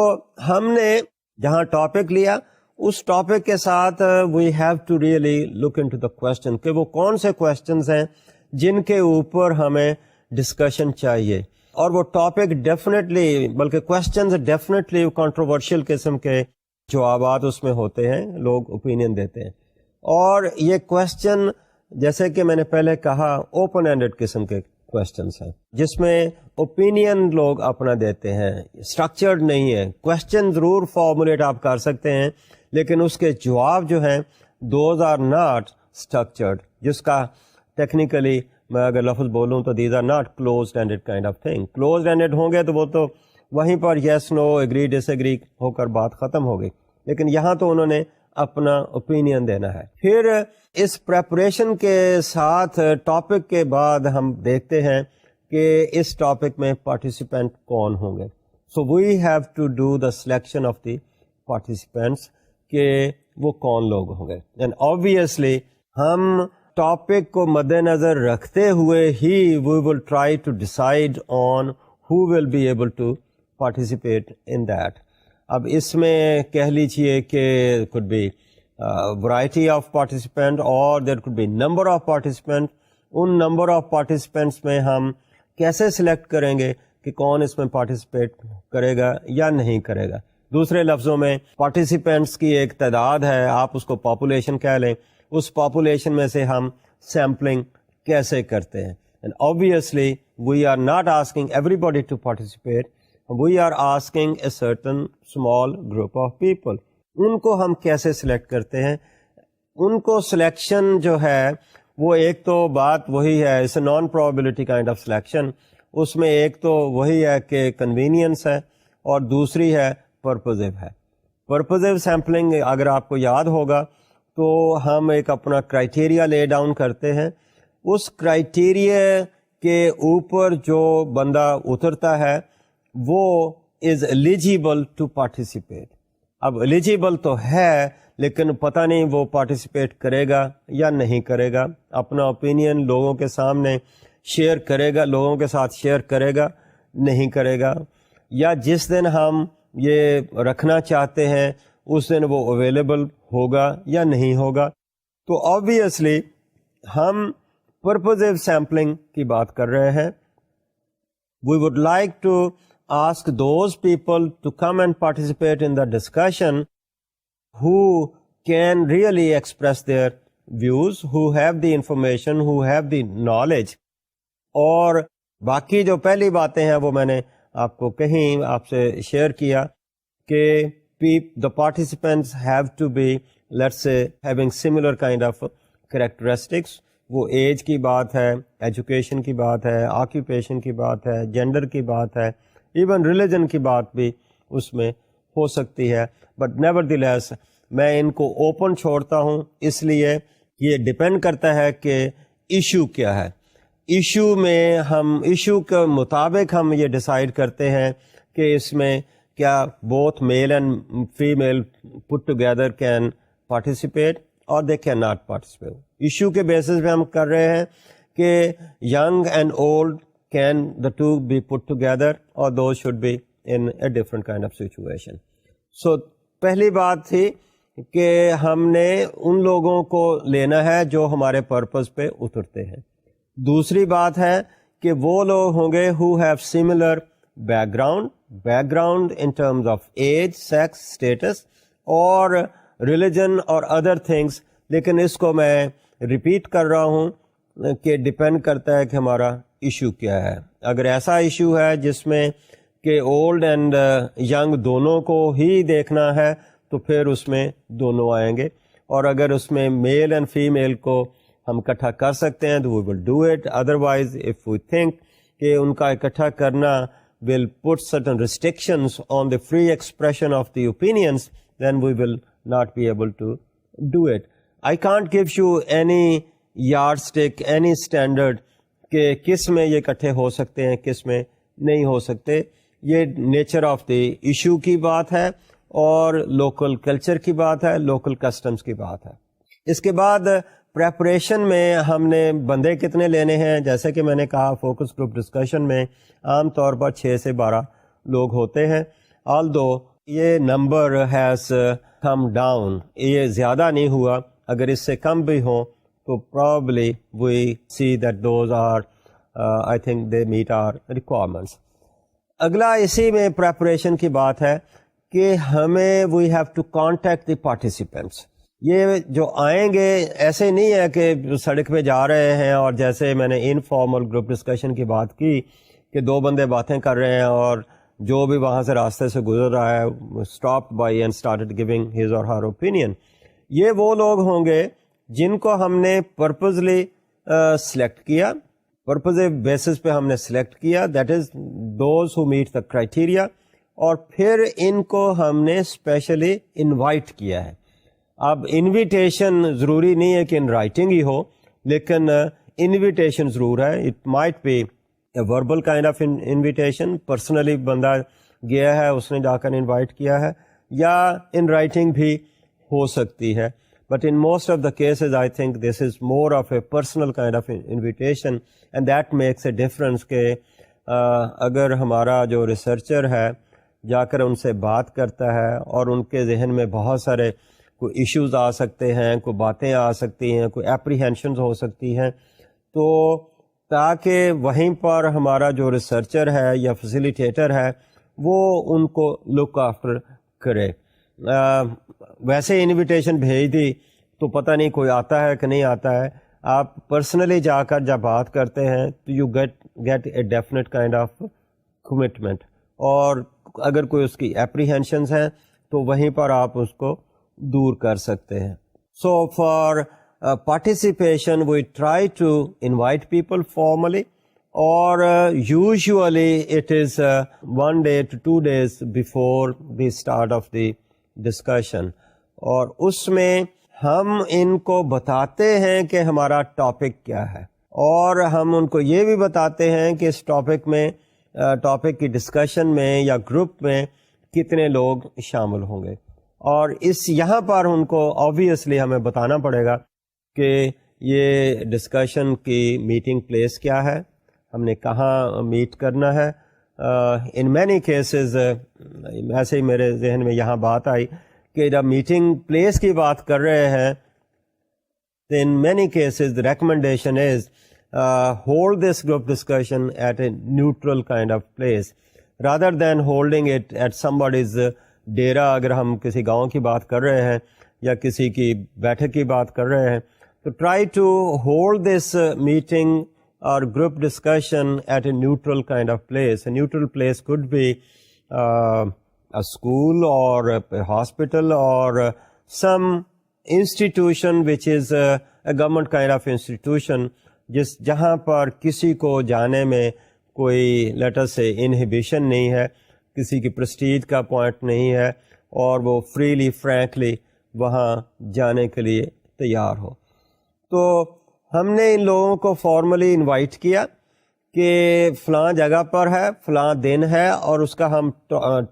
ہم نے جہاں ٹاپک لیا اس ٹاپک کے ساتھ we have to really look in to the question کہ وہ کون سے کوشچنز ہیں جن کے اوپر ہمیں ڈسکشن چاہیے. اور وہ ٹاپک ڈیفینیٹلی بلکہ کوشچنز ڈیفینیٹلی کنٹروورشل قسم کے جوابات اس میں ہوتے ہیں, لوگ اوپینین دیتے ہیں. اور یہ کوشچن جیسے کہ میں نے پہلے کہا اوپن اینڈڈ قسم کے کوشچنس ہیں جس میں اوپینین لوگ اپنا دیتے ہیں, اسٹرکچرڈ نہیں ہے. کوشچن ضرور فارمولیٹ آپ کر سکتے ہیں لیکن اس کے جواب جو ہیں دوز آر ناٹ اسٹرکچرڈ, جس کا ٹیکنیکلی میں اگر لفظ بولوں تو these are not closed ended kind of thing. Closed ended ہوں گے تو وہ تو وہیں پر یس نو ایگری ڈس ایگری ہو کر بات ختم ہو گئی, لیکن یہاں تو انہوں نے اپنا اوپینین دینا ہے. پھر اس پریپریشن کے ساتھ ٹاپک کے بعد ہم دیکھتے ہیں کہ اس ٹاپک میں پارٹیسپینٹ کون ہوں گے. So we have to do the selection of the participants کہ وہ کون لوگ ہوں گے. اینڈ آبویسلی ہم ٹاپک کو مد نظر رکھتے ہوئے ہی we will try to decide on who will be able to participate in that. اب اس میں کہہ لیجیے کہ could be variety of participant or there could be number of participants. In number of participants میں ہم کیسے سلیکٹ کریں گے کہ کون اس میں پارٹیسپیٹ کرے گا یا نہیں کرے گا. دوسرے لفظوں میں پارٹیسپینٹس کی ایک تعداد ہے, آپ اس کو پاپولیشن کہہ لیں, اس پاپولیشن میں سے ہم سیمپلنگ کیسے کرتے ہیں. And obviously we are not asking everybody to participate. We are asking a certain small group of people. ان کو ہم کیسے سلیکٹ کرتے ہیں؟ ان کو سلیکشن جو ہے وہ ایک تو بات وہی ہے, اس non probability kind of selection. اس میں ایک تو وہی ہے کہ کنوینئنس ہے اور دوسری ہے پرپوزیو ہے. پرپوزیو سیمپلنگ اگر آپ کو یاد ہوگا تو ہم ایک اپنا کرائٹیریا لے ڈاؤن کرتے ہیں, اس کرائٹیریا کے اوپر جو بندہ اترتا ہے وہ از ایلیجیبل ٹو پارٹیسپیٹ. اب ایلیجیبل تو ہے لیکن پتہ نہیں وہ پارٹیسپیٹ کرے گا یا نہیں کرے گا, اپنا اوپینین لوگوں کے سامنے شیئر کرے گا, لوگوں کے ساتھ شیئر کرے گا نہیں کرے گا, یا جس دن ہم یہ رکھنا چاہتے ہیں اس دن وہ اویلیبل ہوگا یا نہیں ہوگا. تو آبویسلی ہم پرپوزیو سیمپلنگ کی بات کر رہے ہیں. We would like to ask those people to come and participate in the discussion who can really express their views, who have the information, who have the knowledge. اور باقی جو پہلی باتیں ہیں وہ میں نے آپ کو کہیں آپ سے شیئر کیا کہ the participants have to be, let's say, having similar kind of characteristics. وہ ایج کی بات ہے, ایجوکیشن کی بات ہے, آکیوپیشن کی بات ہے, جینڈر کی بات ہے, ایون ریلیجن کی بات بھی اس میں ہو سکتی ہے. بٹ نیور دی لیس میں ان کو اوپن چھوڑتا ہوں, اس لیے یہ ڈپینڈ کرتا ہے کہ ایشو کیا ہے. ایشو میں ہم ایشو کے مطابق ہم یہ ڈیسائیڈ کرتے ہیں کہ اس میں کیا both male and female put together can participate اور they can not participate. Issue کے بیسس پہ ہم کر رہے ہیں کہ young and old can the two be put together or those should be in a different kind of situation. So پہلی بات تھی کہ ہم نے ان لوگوں کو لینا ہے جو ہمارے پرپز پہ اترتے ہیں. دوسری بات ہے کہ وہ لوگ ہوں گے who have similar background in terms of age, sex, status اور religion اور other things. لیکن اس کو میں ریپیٹ کر رہا ہوں کہ ڈپینڈ کرتا ہے کہ ہمارا ایشو کیا ہے. اگر ایسا ایشو ہے جس میں کہ اولڈ اینڈ ینگ دونوں کو ہی دیکھنا ہے تو پھر اس میں دونوں آئیں گے, اور اگر اس میں میل اینڈ فیمیل کو ہم اکٹھا کر سکتے ہیں تو we will do it. Otherwise if we think کہ ان کا اکٹھا کرنا will put certain restrictions on the free expression of the opinions, then we will not be able to do it. I can't give you any yardstick, any standard کہ کس میں یہ اکٹھے ہو سکتے ہیں کس میں نہیں ہو سکتے. یہ نیچر آف دی ایشو کی بات ہے اور لوکل کلچر کی بات ہے, لوکل کسٹمز کی بات ہے. اس کے بعد پریپریشن میں ہم نے بندے کتنے لینے ہیں. جیسے کہ میں نے کہا فوکس گروپ ڈسکشن میں عام طور پر 6 سے 12 لوگ ہوتے ہیں. although یہ نمبر ہیز کم ڈاؤن، یہ زیادہ نہیں ہوا، اگر اس سے کم بھی ہوں تو probably we see that those are I think they meet our requirements. اگلا اسی میں پریپریشن کی بات ہے کہ ہمیں we have to contact the participants. یہ جو آئیں گے ایسے نہیں ہے کہ سڑک پہ جا رہے ہیں اور جیسے میں نے انفارمل گروپ ڈسکشن کی بات کی کہ دو بندے باتیں کر رہے ہیں اور جو بھی وہاں سے راستے سے گزر رہا ہے stop by and started giving his or her opinion. یہ وہ لوگ ہوں گے جن کو ہم نے پرپزلی سلیکٹ کیا، پرپزیو بیسس پہ ہم نے سلیکٹ کیا، that is those who meet the criteria, اور پھر ان کو ہم نے اسپیشلی انوائٹ کیا ہے. اب انویٹیشن ضروری نہیں ہے کہ ان رائٹنگ ہی ہو، لیکن انویٹیشن ضرور ہے. It might be a verbal kind of invitation, personally بندہ گیا ہے، اس نے جا کر انوائٹ کیا ہے، یا ان رائٹنگ بھی ہو سکتی ہے. But in most of the cases I think this is more of a personal kind of invitation, and that makes a difference کہ اگر ہمارا جو ریسرچر ہے جا کر ان سے بات کرتا ہے اور ان کے ذہن میں بہت سارے کوئی ایشوز آ سکتے ہیں، کوئی باتیں آ سکتی ہیں، کوئی اپریہینشنز ہو سکتی ہیں، تو تاکہ وہیں پر ہمارا جو ریسرچر ہے یا فیسیلیٹیٹر ہے وہ ان کو لک آفٹر کرے. ویسے انویٹیشن بھیج دی تو پتہ نہیں کوئی آتا ہے کہ نہیں آتا ہے. آپ پرسنلی جا کر جب بات کرتے ہیں تو you get a definite kind of commitment, اور اگر کوئی اس کی اپریہینشنز ہیں تو وہیں پر آپ اس کو دور کر سکتے ہیں. سو for participation we try to invite people formally, or usually it is 1 day to 2 days before the start of the discussion, اور اس میں ہم ان کو بتاتے ہیں کہ ہمارا ٹاپک کیا ہے، اور ہم ان کو یہ بھی بتاتے ہیں کہ اس ٹاپک میں ٹاپک کی ڈسکشن میں یا گروپ میں کتنے لوگ شامل ہوں گے. اور اس یہاں پر ان کو آبویسلی ہمیں بتانا پڑے گا کہ یہ ڈسکشن کی میٹنگ پلیس کیا ہے، ہم نے کہاں میٹ کرنا ہے. ان مینی کیسز ایسے ہی میرے ذہن میں یہاں بات آئی کہ جب میٹنگ پلیس کی بات کر رہے ہیں ان many cases recommendation is hold this group discussion at a neutral kind of place rather than holding it at somebody's ڈیرا. اگر ہم کسی گاؤں کی بات کر رہے ہیں یا کسی کی بیٹھک کی بات کر رہے ہیں تو try to hold this meeting اور group discussion at a neutral kind of place. A neutral place could be a school or a hospital or some institution which is a government kind of institution, جہاں پر کسی کو جانے میں کوئی letter سے inhibition نہیں ہے، کسی کی پرسٹیج کا پوائنٹ نہیں ہے، اور وہ فریلی فرینکلی وہاں جانے کے لیے تیار ہو. تو ہم نے ان لوگوں کو فارملی انوائٹ کیا کہ فلاں جگہ پر ہے، فلاں دن ہے، اور اس کا ہم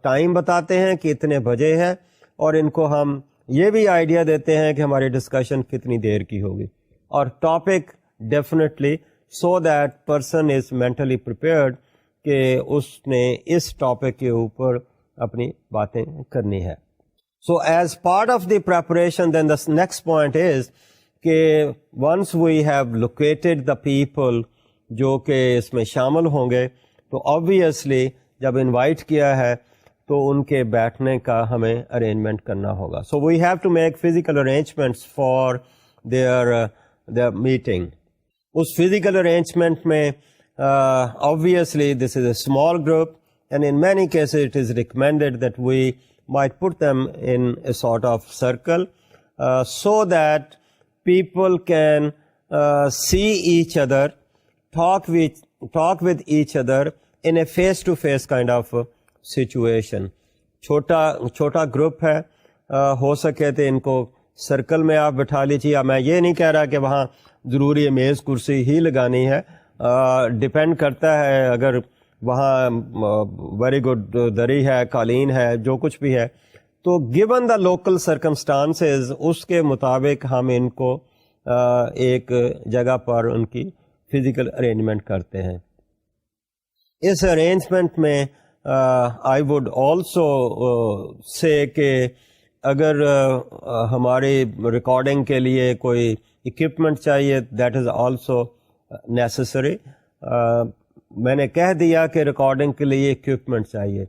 ٹائم بتاتے ہیں کہ اتنے بجے ہے، اور ان کو ہم یہ بھی آئیڈیا دیتے ہیں کہ ہماری ڈسکشن کتنی دیر کی ہوگی، اور topic definitely so that person is mentally prepared کہ اس نے اس ٹاپک کے اوپر اپنی باتیں کرنی ہے. So as part of the preparation then the next point is کہ once we have located the people جو کہ اس میں شامل ہوں گے، تو آبویسلی جب انوائٹ کیا ہے تو ان کے بیٹھنے کا ہمیں ارینجمنٹ کرنا ہوگا. So we have to make physical arrangements for their meeting. اس فزیکل ارینجمنٹ میں obviously this is a small group, and in many cases it is recommended that we might put them in a sort of circle so that people can see each other, talk with each other in a face to face kind of situation. چھوٹا group ہے، ہو سکے تو ان کو circle میں آپ بٹھا لیجیے. میں یہ نہیں کہہ رہا کہ وہاں ضروری میز کرسی ہی لگانی ہے، ڈپینڈ کرتا ہے. اگر وہاں ویری گڈ دری ہے، قالین ہے، جو کچھ بھی ہے، تو گیون دا لوکل سرکمسٹانسز اس کے مطابق ہم ان کو ایک جگہ پر ان کی فزیکل ارینجمنٹ کرتے ہیں. اس ارینجمنٹ میں آئی وڈ آلسو سے کہ اگر ہماری ریکارڈنگ کے لیے کوئی اکوپمنٹ چاہیے دیٹ از آلسو نیسسری. میں نے کہہ دیا کہ ریکارڈنگ کے لیے اکوپمنٹ چاہیے,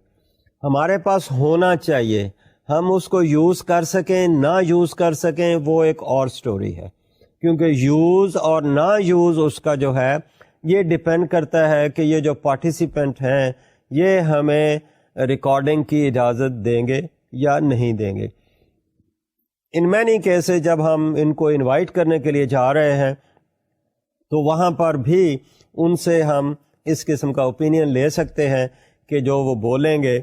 ہمارے پاس ہونا چاہیے. ہم اس کو یوز کر سکیں نہ یوز کر سکیں وہ ایک اور سٹوری ہے, کیونکہ یوز اور نہ یوز اس کا جو ہے یہ ڈپینڈ کرتا ہے کہ یہ جو پارٹیسپینٹ ہیں یہ ہمیں ریکارڈنگ کی اجازت دیں گے یا نہیں دیں گے. ان مینی کیسز جب ہم ان کو انوائٹ کرنے کے لیے جا رہے ہیں تو وہاں پر بھی ان سے ہم اس قسم کا اوپینین لے سکتے ہیں کہ جو وہ بولیں گے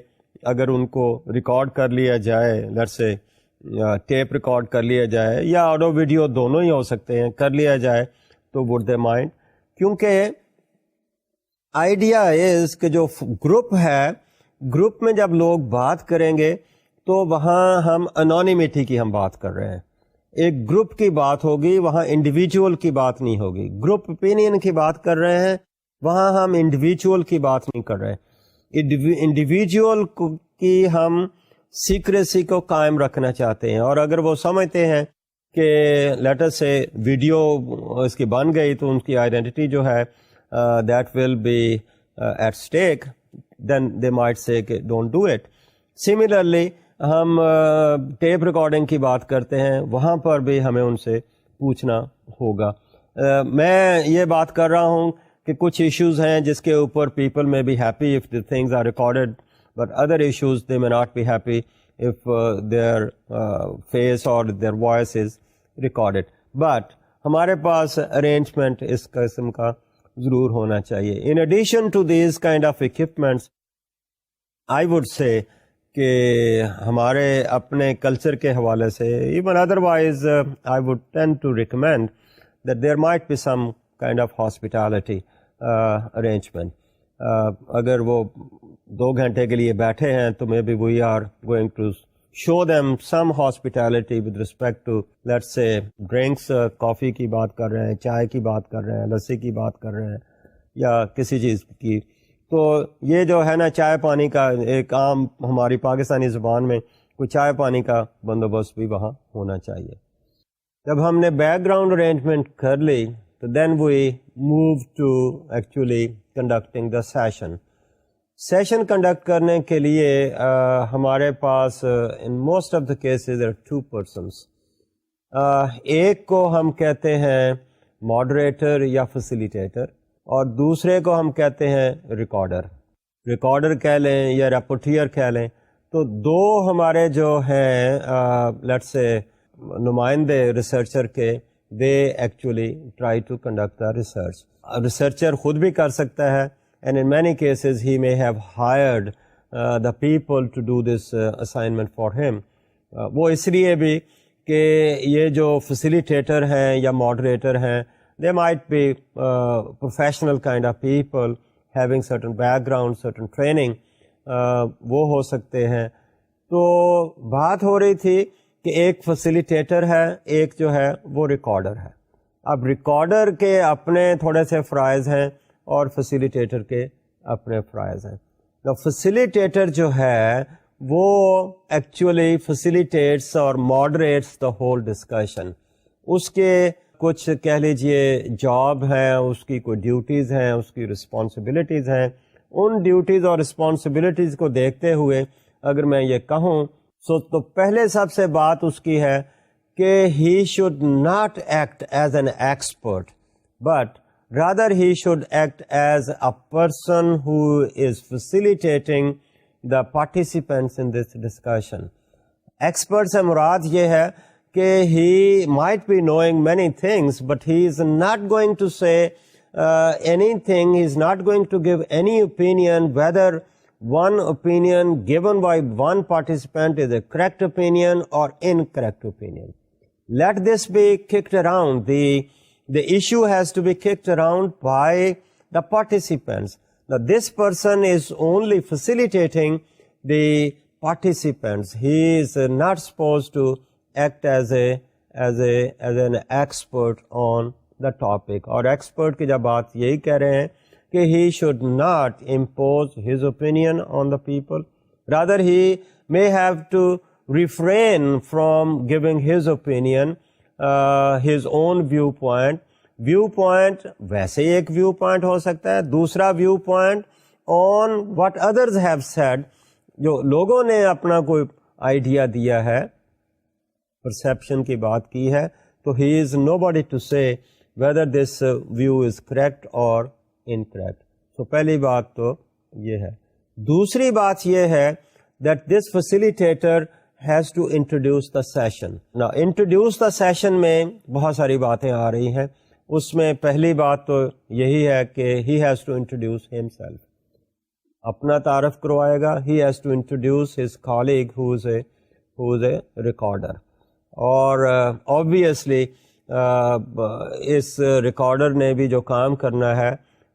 اگر ان کو ریکارڈ کر لیا جائے, لیٹس سے ٹیپ ریکارڈ کر لیا جائے یا آڈیو ویڈیو دونوں ہی ہو سکتے ہیں, کر لیا جائے تو وڈ دے مائنڈ. کیونکہ آئیڈیا از کہ جو گروپ ہے, گروپ میں جب لوگ بات کریں گے تو وہاں ہم انونیمیٹی کی ہم بات کر رہے ہیں, ایک گروپ کی بات ہوگی, وہاں انڈیویجول کی بات نہیں ہوگی. گروپ اوپینین کی بات کر رہے ہیں, وہاں ہم انڈیویجول کی بات نہیں کر رہے. انڈیویجول کی ہم سیکریسی کو قائم رکھنا چاہتے ہیں, اور اگر وہ سمجھتے ہیں کہ لیٹر سے ویڈیو اس کی بن گئی تو ان کی آئیڈینٹی جو ہے that will be at stake, then they might say کہ ڈونٹ ڈو اٹ. سملرلی ہم ٹیپ ریکارڈنگ کی بات کرتے ہیں, وہاں پر بھی ہمیں ان سے پوچھنا ہوگا. میں یہ بات کر رہا ہوں کہ کچھ ایشوز ہیں جس کے اوپر people may be happy if the things are recorded, but other issues they may not be happy if their face اور their voice is recorded. But ہمارے پاس ارینجمنٹ اس قسم کا ضرور ہونا چاہیے. In addition to these kind of equipments I would say کہ ہمارے اپنے کلچر کے حوالے سے even otherwise I would tend to recommend that there might be some kind of hospitality arrangement. اگر وہ 2 گھنٹے کے لیے بیٹھے ہیں تو may be we are going to show them some hospitality with respect to let's say drinks, coffee کی بات کر رہے ہیں, چائے کی بات کر رہے ہیں, لسی کی بات کر رہے ہیں یا کسی چیز کی. تو یہ جو ہے نا چائے پانی کا ایک عام ہماری پاکستانی زبان میں کوئی چائے پانی کا بندوبست بھی وہاں ہونا چاہیے. جب ہم نے بیک گراؤنڈ ارینجمنٹ کر لی تو then we move to actually conducting the session. Session conduct کرنے کے لیے ہمارے پاس in most of the cases there are 2 persons. ایک کو ہم کہتے ہیں ماڈریٹر یا فیسیلیٹیٹر, اور دوسرے کو ہم کہتے ہیں ریکارڈر کہہ لیں یا رپورٹیر کہہ لیں. تو 2 ہمارے جو ہیں لیٹس سے نمائندے ریسرچر کے, they actually try to conduct the research. Researcher خود بھی کر سکتا ہے, and in many cases he may have hired the people to do this assignment for him. وہ اس لیے بھی کہ یہ جو فیسیلیٹیٹر ہیں یا ماڈریٹر ہیں they might be professional kind of people having certain background, certain training, وہ ہو سکتے ہیں. تو بات ہو رہی تھی کہ ایک فیسیلیٹیٹر ہے, ایک جو ہے وہ ریکارڈر ہے. اب ریکارڈر کے اپنے تھوڑے سے فرائض ہیں اور فیسیلیٹیٹر کے اپنے فرائض ہیں. تو فیسیلیٹیٹر جو ہے وہ ایکچولی فیسیلیٹیٹس اور ماڈریٹس دا ہول ڈسکشن. اس کے کچھ کہہ لیجئے جاب ہیں, اس کی کوئی ڈیوٹیز ہیں, اس کی رسپانسبلٹیز ہیں. ان ڈیوٹیز اور رسپانسبلٹیز کو دیکھتے ہوئے اگر میں یہ کہوں تو پہلے سب سے بات اس کی ہے کہ he should not act as an expert, but rather he should act as a person who is facilitating the participants in this discussion. Expert سے مراد یہ ہے کہ he might be knowing many things, but he is not going to say anything, he is not going to give any opinion, whether one opinion given by one participant is a correct opinion or incorrect opinion. Let this be kicked around. The issue has to be kicked around by the participants. Now this person is only facilitating the participants. He is not supposed to act as an expert on the topic. اور expert کی جب بات یہی کہہ رہے ہیں کہ he should not impose his opinion on the people. Rather, he may have to refrain from giving his opinion, his own viewpoint. Viewpoint ویسے ہی ایک ویو پوائنٹ ہو سکتا ہے, دوسرا view point on what others have said, جو لوگوں نے اپنا کوئی آئیڈیا دیا ہے, پرسیپشن کی بات کی ہے, تو he is nobody to say whether this view is correct or incorrect. So پہلی بات تو یہ ہے. دوسری بات یہ ہے that this facilitator has to introduce the session. Now introduce the session میں بہت ساری باتیں آ رہی ہیں. اس میں پہلی بات تو یہی ہے کہ he has to introduce himself. اپنا تعارف کروائے گا. He has to introduce his colleague who is a recorder. اور obviously اس ریکارڈر نے بھی جو کام کرنا ہے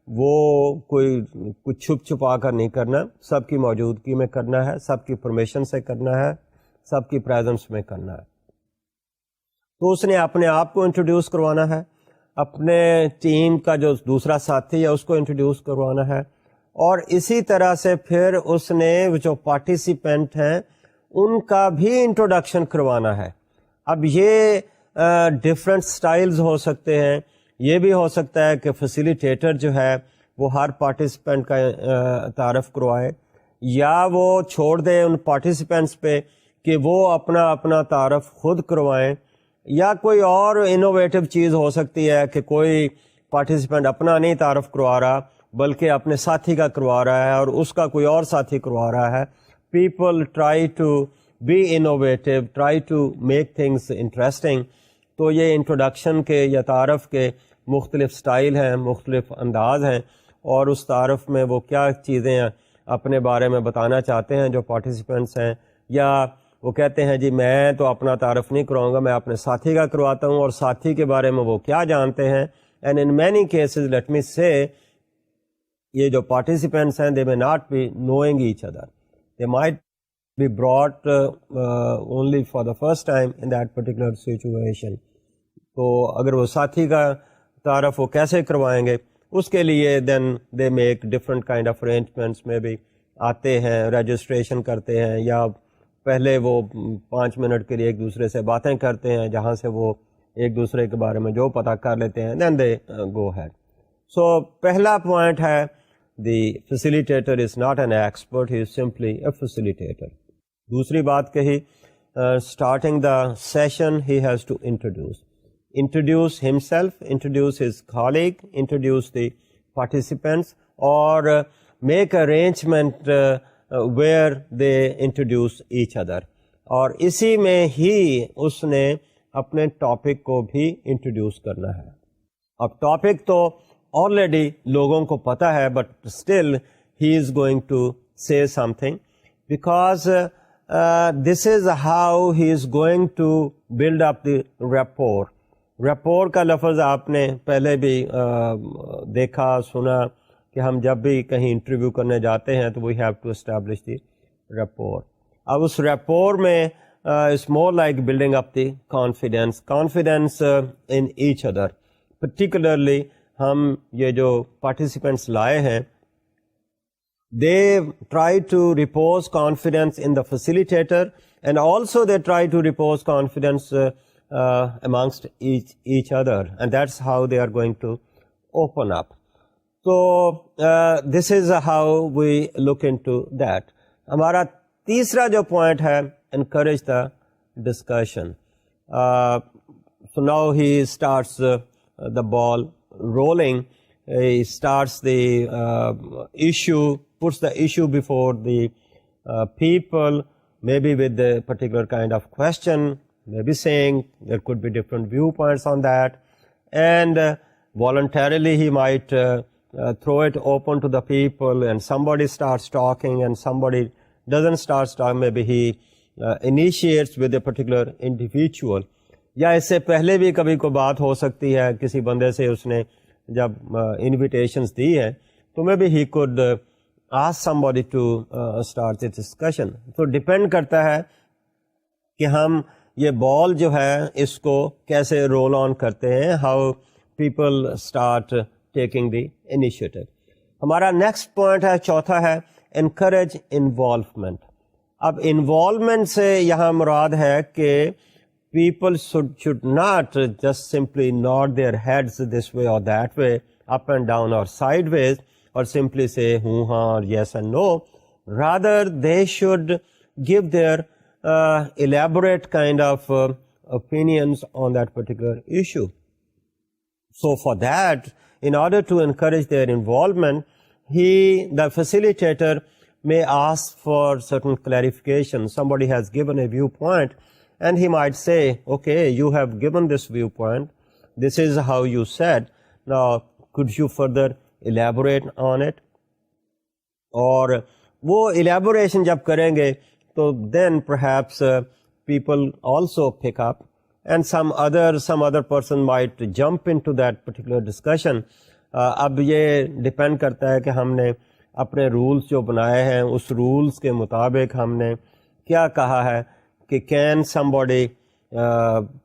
وہ کوئی کچھ چھپ چھپا کر نہیں کرنا, سب کی موجودگی میں کرنا ہے, سب کی پرمیشن سے کرنا ہے, سب کی پریزنس میں کرنا ہے. تو اس نے اپنے آپ کو انٹروڈیوس کروانا ہے, اپنے ٹیم کا جو دوسرا ساتھی ہے اس کو انٹروڈیوس کروانا ہے, اور اسی طرح سے پھر اس نے جو پارٹیسپینٹ ہیں ان کا بھی انٹروڈکشن کروانا ہے. اب یہ ڈفرینٹ سٹائلز ہو سکتے ہیں. یہ بھی ہو سکتا ہے کہ فیسیلیٹیٹر جو ہے وہ ہر پارٹیسپینٹ کا تعارف کروائے, یا وہ چھوڑ دے ان پارٹیسپینٹس پہ کہ وہ اپنا اپنا تعارف خود کروائیں, یا کوئی اور انوویٹو چیز ہو سکتی ہے کہ کوئی پارٹیسپینٹ اپنا نہیں تعارف کروا رہا بلکہ اپنے ساتھی کا کروا رہا ہے اور اس کا کوئی اور ساتھی کروا رہا ہے. People try to be innovative, try to make things interesting. تو یہ انٹروڈکشن کے یا تعارف کے مختلف سٹائل ہیں, مختلف انداز ہیں, اور اس تعارف میں وہ کیا چیزیں اپنے بارے میں بتانا چاہتے ہیں جو پارٹیسپینٹس ہیں, یا وہ کہتے ہیں جی میں تو اپنا تعارف نہیں کراؤں گا, میں اپنے ساتھی کا کرواتا ہوں, اور ساتھی کے بارے میں وہ کیا جانتے ہیں. And in many cases let me say یہ جو پارٹیسپینٹس ہیں they may not be knowing each other, they might be brought only for the first time in that particular situation. تو اگر وہ ساتھی کا تعارف وہ کیسے کروائیں گے, اس کے لیے then they make different kind of arrangements میں بھی آتے ہیں, رجسٹریشن کرتے ہیں, یا پہلے وہ 5 منٹ کے لیے ایک دوسرے سے باتیں کرتے ہیں جہاں سے وہ ایک دوسرے کے بارے میں جو پتہ کر لیتے ہیں, دین دے گو ہیڈ. سو پہلا پوائنٹ ہے the facilitator is not an expert, he is simply a facilitator. دوسری بات کہی, starting the session he has to introduce himself, introduce his colleague, introduce the participants, or make arrangement where they introduce each other. اور اسی میں ہی اس نے اپنے topic کو بھی انٹروڈیوس کرنا ہے. اب ٹاپک تو آلریڈی لوگوں کو پتہ ہے, but still he is going to say something, because this is how he is going to build up the rapport. Rapport کا لفظ آپ نے پہلے بھی دیکھا سنا کہ ہم جب بھی کہیں انٹرویو کرنے جاتے ہیں تو we have to establish the rapport. اب اس ریپور میں it's more like building up the confidence in each other. Particularly ہم یہ جو پارٹیسپینٹس لائے ہیں, they try to repose confidence in the facilitator, and also they try to repose confidence amongst each other, and that's how they are going to open up. So this is how we look into that. ہمارا تیسرا جو point ہے, encourage the discussion. So now he starts the ball rolling. He starts the issue, puts the issue before the people, maybe with the particular kind of question, maybe saying there could be different viewpoints on that, and voluntarily he might throw it open to the people, and somebody starts talking and somebody doesn't start talking. Maybe he initiates with a particular individual. یا اس سے پہلے بھی کبھی کوئی بات ہو سکتی ہے, کسی بندے سے اس نے جب انویٹیشنز دی ہیں تو میں بھی he could ask somebody to start the discussion. تو ڈپینڈ کرتا ہے کہ ہم یہ بال جو ہے اس کو کیسے رول آن کرتے ہیں, how people start taking the initiative. ہمارا نیکسٹ پوائنٹ ہے، چوتھا ہے انکریج انوالومنٹ. اب انوالومنٹ سے یہاں مراد ہے کہ people should not just simply nod their heads this way or that way, up and down or sideways, or simply say haan or yes and no. Rather, they should give their elaborate kind of opinions on that particular issue. So for that, in order to encourage their involvement, the facilitator may ask for certain clarification. Somebody has given a viewpoint, and he might say, okay, you have given this viewpoint, this is how you said, now could you further elaborate on it? اور وہ elaboration جب کریں گے تو then perhaps people also pick up, and some other person might jump into that particular discussion. اب یہ depend کرتا ہے کہ ہم نے اپنے رولز جو بنائے ہیں اس رولز کے مطابق ہم نے کیا کہا ہے کہ can somebody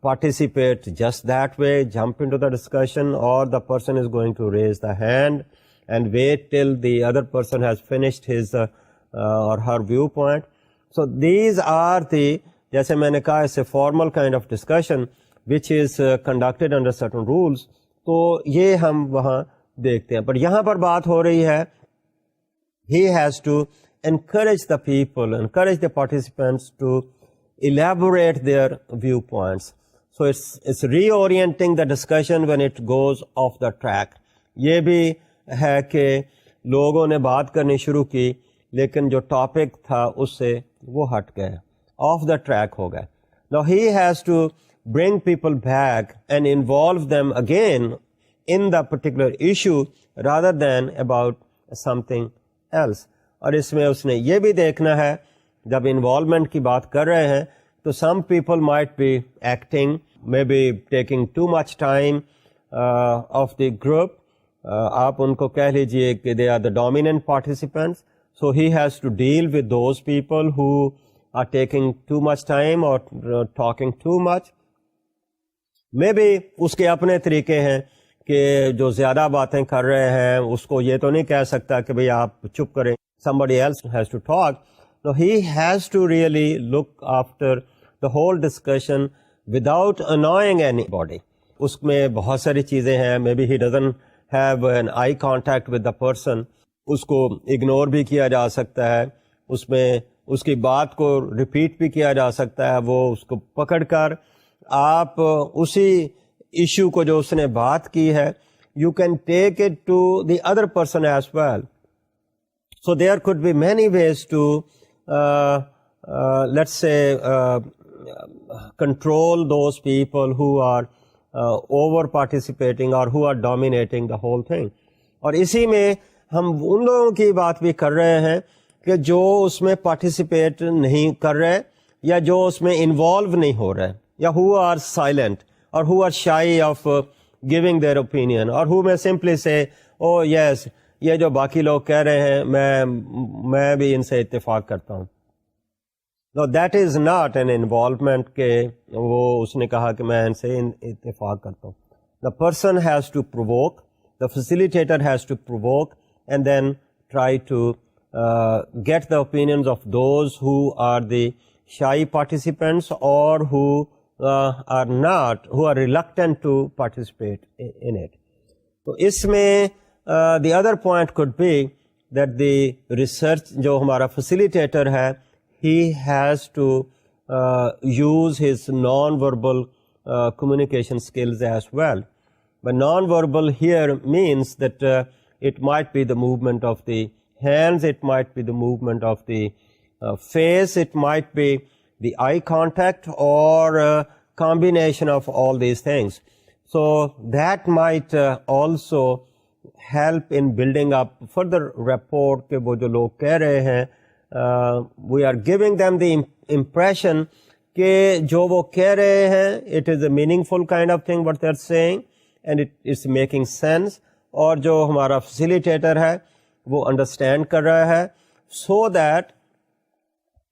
participate just that way, jump into the discussion, or the person is going to raise the hand and wait till the other person has finished his or her viewpoint. So these are the, جیسے میں نے کہا, it's a formal kind of discussion which is conducted under certain rules. تو یہ ہم وہاں دیکھتے ہیں. پر یہاں پر بات ہو رہی ہے he has to encourage the people, encourage the participants to elaborate their viewpoints. So it's reorienting the discussion when it goes off the track. یہ بھی ہے کہ لوگوں نے بات کرنی شروع کی لیکن جو ٹاپک تھا اس سے وہ ہٹ گئے, آف دا ٹریک ہو گئے. Now he has to bring people back and involve them again in the particular issue rather than about something else. اور اس میں اس نے یہ بھی دیکھنا ہے جب انوالومنٹ کی بات کر رہے ہیں تو some people might be acting, maybe taking too much time of the group. آپ ان کو کہہ لیجئے کہ they are the dominant participants. So he has to deal with those people who are taking too much time or talking too much. Maybe اس کے اپنے طریقے ہیں کہ جو زیادہ باتیں کر رہے ہیں اس کو یہ تو نہیں کہہ سکتا کہ بھئی آپ چپ کریں, somebody else has to talk. So he has to really look after the whole discussion without annoying anybody. اس میں بہت ساری چیزیں ہیں, maybe he doesn't have an eye contact with the person, اس کو اگنور بھی کیا جا سکتا ہے, اس میں اس کی بات کو ریپیٹ بھی کیا جا سکتا ہے, وہ اس کو پکڑ کر آپ اسی ایشو کو جو اس نے بات کی ہے you can take it to the other person as well. So there could be many ways to let's say control those people who are over participating or who are dominating the whole thing. اور اسی میں ہم ان لوگوں کی بات بھی کر رہے ہیں کہ جو اس میں پارٹیسپیٹ نہیں کر رہے یا جو اس میں انوالو نہیں ہو رہے یا who are silent or who are shy of giving their opinion or who may simply say oh yes یہ جو باقی لوگ کہہ رہے ہیں میں بھی ان سے اتفاق کرتا ہوں. No, that is not an involvement کہ وہ اس نے کہا کہ میں ان سے اتفاق کرتا ہوں. The person has to provoke, the facilitator has to provoke and then try to get the opinions of those who are the shy participants or who are reluctant to participate in it. تو اس میں the other point could be that the research جو ہمارا facilitator ہے he has to use his non-verbal communication skills as well. But non-verbal here means that it might be the movement of the hands, it might be the movement of the face, it might be the eye contact or combination of all these things. So that might also help in building up further rapport کہ وہ جو لوگ کہہ رہے ہیں we are giving them the impression کہ جو وہ کہہ رہے ہیں it is a meaningful kind of thing what they are saying and it is making sense, اور جو ہمارا facilitator ہے وہ understand کر رہا ہے so that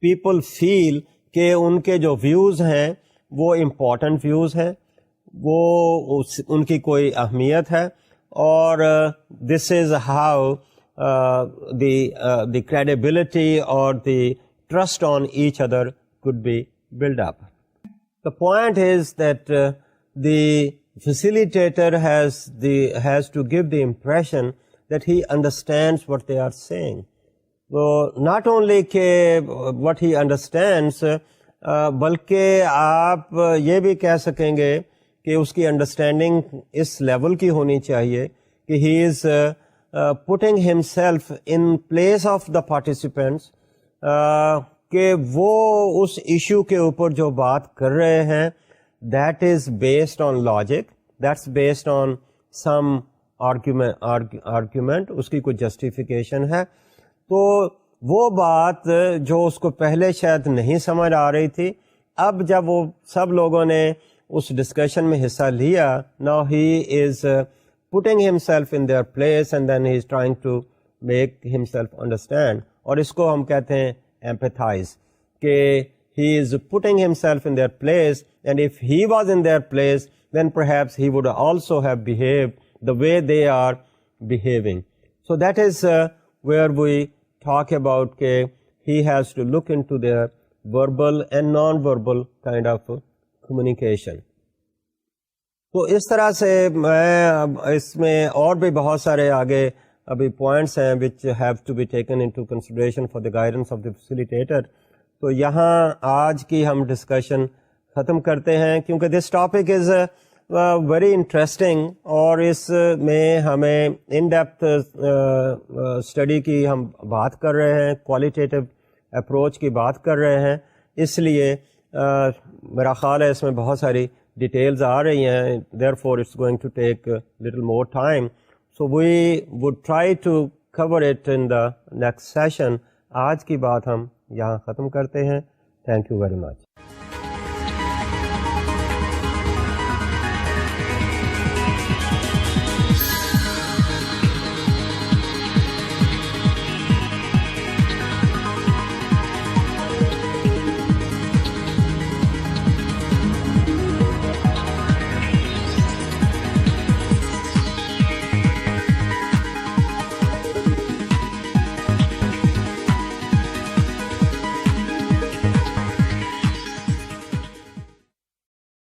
people feel کہ ان کے جو views ہیں وہ important views ہیں, وہ ان کی کوئی اہمیت ہے, اور this is how the credibility or the trust on each other could be built up. The point is that the facilitator has to give the impression that he understands what they are saying. So not only what he understands, بلکہ آپ یہ بھی کہہ سکیں گے کہ اس کی understanding اس level کی ہونی چاہیے کہ he is putting himself in place of the participants, کہ وہ اس ایشو کے اوپر جو بات کر رہے ہیں that is based on logic, that's based on some argument, اس کی کوئی جسٹیفیکیشن ہے. تو وہ بات جو اس کو پہلے شاید نہیں سمجھ آ رہی تھی، اب جب وہ سب لوگوں نے اس ڈسکشن میں حصہ لیا، now he is putting himself in their place and then he is trying to make himself understand. اور اس کو ہم کہتے ہیں ایمپیتھائز، کہ he is putting himself in their place and if he was in their place then perhaps he would also have behaved the way they are behaving. So that is where we talk about کہ he has to look into their verbal and non-verbal kind of communication. تو اس طرح سے میں اس میں اور بھی بہت سارے آگے ابھی پوائنٹس ہیں which have to be taken into consideration for the guidance of the facilitator. تو یہاں آج کی ہم ڈسکشن ختم کرتے ہیں، کیونکہ this topic is very interesting, اور اس میں ہمیں ان ڈیپتھ اسٹڈی کی ہم بات کر رہے ہیں، کوالٹیٹیو اپروچ کی بات کر رہے ہیں. اس لیے میرا خیال ہے اس میں بہت ساری ڈیٹیلز آ رہی ہیں، therefore it's going to take little more time. So we would try to cover it in the next session. آج کی بات ہم یہاں ختم کرتے ہیں. Thank you very much.